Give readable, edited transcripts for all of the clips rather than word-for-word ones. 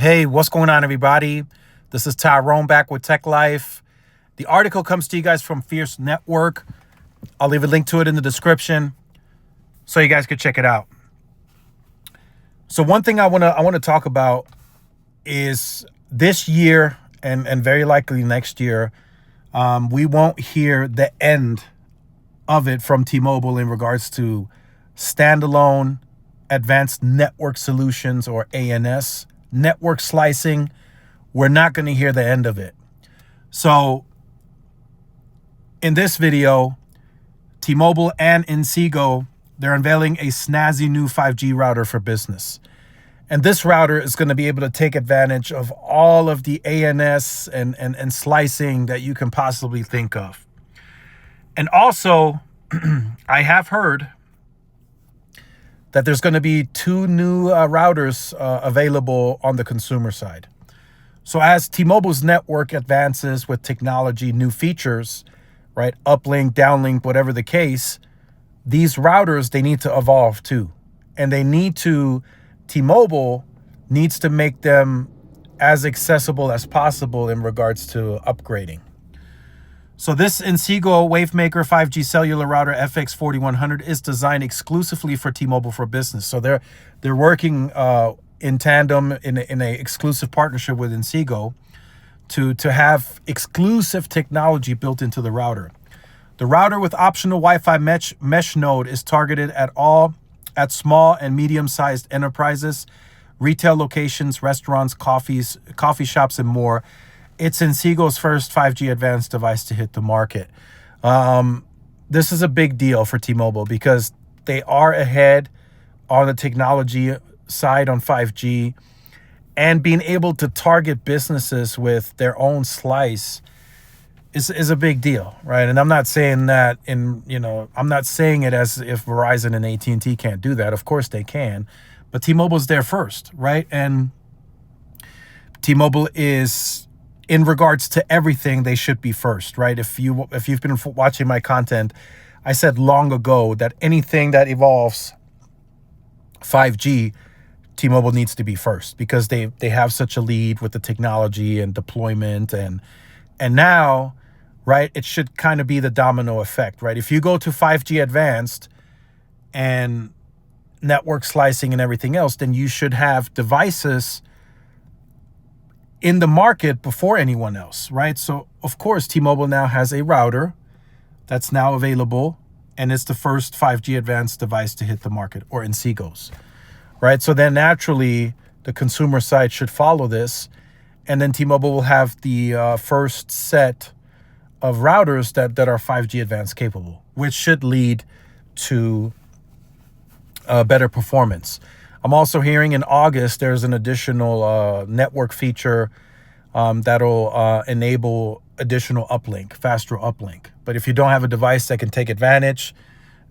Hey, what's going on, everybody? This is Tyrone back with Tech Life. The article comes to you guys from Fierce Network. I'll leave a link to it in the description so you guys can check it out. So one thing I want to talk about is this year and very likely next year, we won't hear the end of it from T-Mobile in regards to standalone advanced network solutions, or ANS, network slicing. We're not going to hear the end of it. So in this video, T-Mobile and Inseego, they're unveiling a snazzy new 5G router for business. And this router is going to be able to take advantage of all of the ANS and slicing that you can possibly think of. And also, I have heard that there's going to be two new routers available on the consumer side. So as T-Mobile's network advances with technology, new features, right, uplink, downlink, whatever the case, these routers, they need to evolve too. And T-Mobile needs to make them as accessible as possible in regards to upgrading. So this Inseego Wavemaker 5G cellular router FX4100 is designed exclusively for T-Mobile for Business. So they're working in tandem in a exclusive partnership with Inseego to have exclusive technology built into the router. The router with optional Wi-Fi mesh node is targeted at small and medium-sized enterprises, retail locations, restaurants, coffee shops, and more. It's Inseego's first 5G advanced device to hit the market. This is a big deal for T-Mobile because they are ahead on the technology side on 5G, and being able to target businesses with their own slice is a big deal, right? And I'm not saying that I'm not saying it as if Verizon and AT&T can't do that. Of course they can, but T-Mobile's there first, right? And T-Mobile is, in regards to everything, they should be first, right? If you've been watching my content, I said long ago that anything that evolves 5G, T-Mobile needs to be first because they have such a lead with the technology and deployment, and now, right, it should kind of be the domino effect, right? If you go to 5G advanced and network slicing and everything else, then you should have devices in the market before anyone else, right? So of course, T-Mobile now has a router that's now available, and it's the first 5G advanced device to hit the market, or Inseego's, right? So then naturally, the consumer side should follow this, and then T-Mobile will have the first set of routers that are 5G advanced capable, which should lead to better performance. I'm also hearing in August there's an additional network feature that'll enable additional uplink, faster uplink. But if you don't have a device that can take advantage,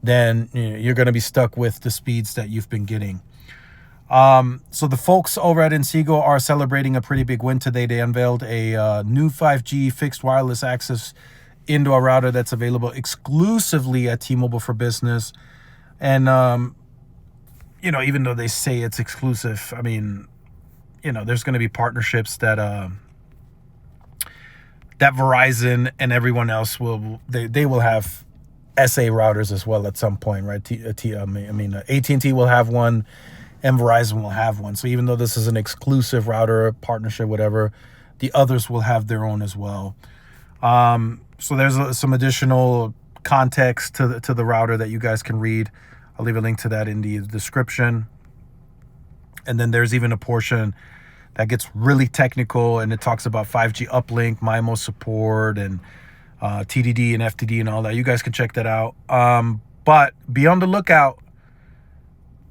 then you're going to be stuck with the speeds that you've been getting. So the folks over at Inseego are celebrating a pretty big win today. They unveiled a new 5G fixed wireless access indoor router that's available exclusively at T-Mobile for Business. And even though they say it's exclusive, I mean, there's going to be partnerships that Verizon and everyone else they will have SA routers as well at some point, right? AT&T will have one, and Verizon will have one. So even though this is an exclusive router partnership, whatever, the others will have their own as well. So there's some additional context to the router that you guys can read. I'll leave a link to that in the description. And then there's even a portion that gets really technical, and it talks about 5G uplink, MIMO support, and TDD and FDD and all that. You guys can check that out. But be on the lookout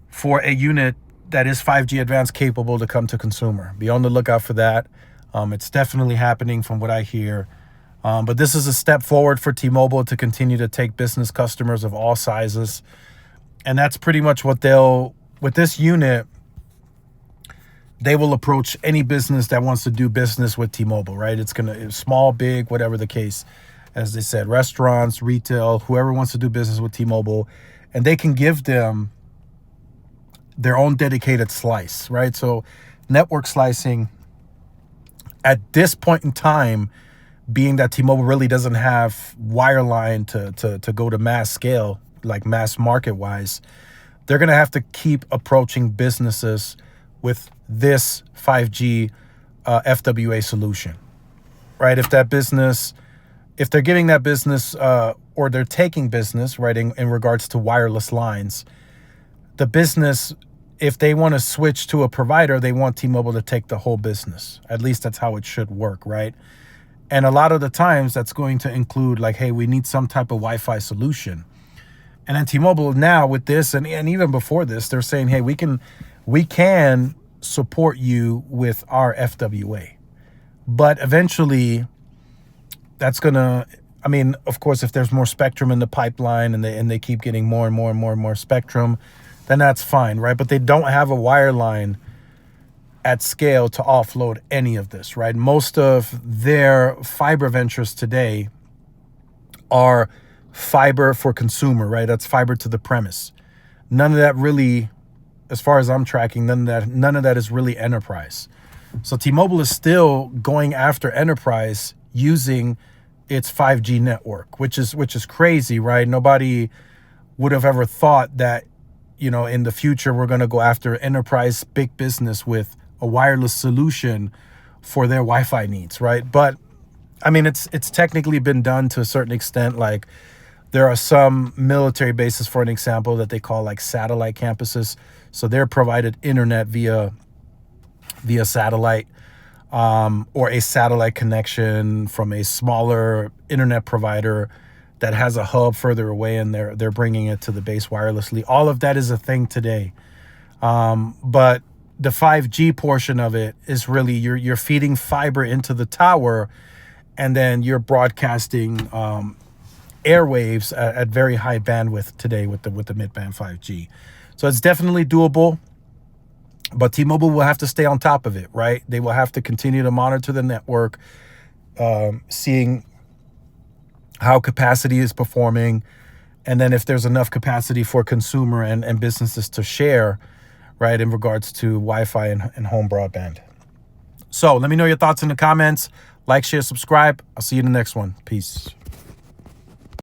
for a unit that is 5G advanced capable to come to consumer. Be on the lookout for that. It's definitely happening from what I hear. But this is a step forward for T-Mobile to continue to take business customers of all sizes. And that's pretty much what with this unit, they will approach any business that wants to do business with T-Mobile, right? It's small, big, whatever the case. As they said, restaurants, retail, whoever wants to do business with T-Mobile, and they can give them their own dedicated slice, right? So network slicing at this point in time, being that T-Mobile really doesn't have wireline to go to mass scale, like mass market wise, they're going to have to keep approaching businesses with this 5G FWA solution, right? If they're giving that business or they're taking business, right, in regards to wireless lines, the business, if they want to switch to a provider, they want T-Mobile to take the whole business. At least that's how it should work, right? And a lot of the times that's going to include like, hey, we need some type of Wi-Fi solution. And then T-Mobile now with this, and even before this, they're saying, hey, we can support you with our FWA. But eventually that's going to, I mean, of course, if there's more spectrum in the pipeline and they keep getting more and more and more and more spectrum, then that's fine, right? But they don't have a wireline at scale to offload any of this, right? Most of their fiber ventures today are fiber for consumer, right? That's fiber to the premise. None of that really, as far as I'm tracking, none of that is really enterprise. So T-Mobile is still going after enterprise using its 5G network, which is crazy, right? Nobody would have ever thought that, you know, in the future we're going to go after enterprise big business with a wireless solution for their Wi-Fi needs, right? But I mean, it's technically been done to a certain extent. Like there are some military bases, for an example, that they call like satellite campuses. So they're provided internet via satellite, or a satellite connection from a smaller internet provider that has a hub further away, and they're bringing it to the base wirelessly. All of that is a thing today. But the 5G portion of it is really you're feeding fiber into the tower, and then you're broadcasting airwaves at very high bandwidth today with the mid-band 5G. So it's definitely doable, but T-Mobile will have to stay on top of it, right? They will have to continue to monitor the network, seeing how capacity is performing, and then if there's enough capacity for consumer and businesses to share, right, in regards to Wi-Fi and home broadband. So let me know your thoughts in the comments. Like, share, subscribe. I'll see you in the next one. Peace.